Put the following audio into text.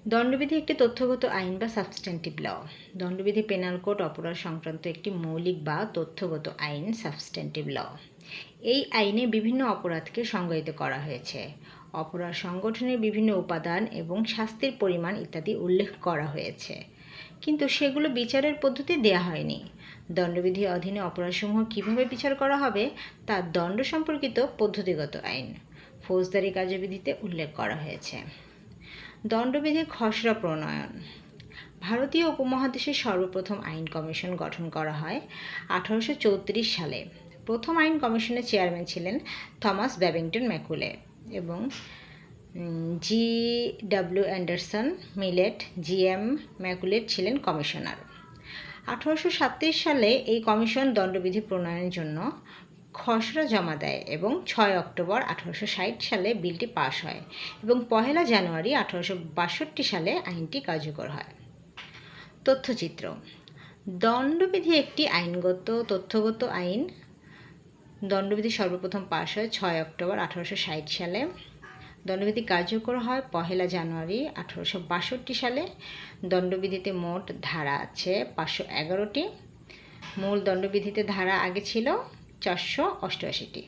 দণ্ডবিধি একটি তথ্যগত আইন বা সাবস্ট্যান্টিভ ল। দণ্ডবিধি পেনাল কোড অপরাধ সংক্রান্ত একটি মৌলিক বা তথ্যগত আইন, সাবস্ট্যান্টিভ ল। এই আইনে বিভিন্ন অপরাধকে সংজ্ঞায়িত করা হয়েছে। অপরাধ সংগঠনের বিভিন্ন উপাদান এবং শাস্তির পরিমাণ ইত্যাদি উল্লেখ করা হয়েছে, কিন্তু সেগুলো বিচারের পদ্ধতি দেয়া হয়নি। দণ্ডবিধির অধীনে অপরাধসমূহ কীভাবে বিচার করা হবে তা দণ্ড সম্পর্কিত পদ্ধতিগত আইন, ফৌজদারি কার্যবিধিতে উল্লেখ করা হয়েছে। দণ্ডবিধির খসড়া প্রণয়ন। ভারতীয় উপমহাদেশে সর্বপ্রথম আইন কমিশন গঠন করা হয় 1834 সালে। প্রথম আইন কমিশনের চেয়ারম্যান ছিলেন থমাস ব্যাবিংটন ম্যাকুলে এবং G.W. Anderson millet, G.M. ম্যাকুলেট ছিলেন কমিশনার। 1837 সালে এই কমিশন দণ্ডবিধি প্রণয়নের জন্য খসড়া জমা দেয় এবং 6 অক্টোবর 1860 সালে বিলটি পাস হয় এবং 1 জানুয়ারি 1862 সালে আইনটি কার্যকর হয়। তথ্যচিত্র। দণ্ডবিধি একটি আইনগত তথ্যগত আইন। দণ্ডবিধি সর্বপ্রথম পাস হয় 6 অক্টোবর 1860 সালে। দণ্ডবিধি কার্যকর হয় 1 জানুয়ারি 1862 সালে। দণ্ডবিধিতে মোট ধারা আছে 511টি। মূল দণ্ডবিধিতে ধারা আগে ছিল 488টি।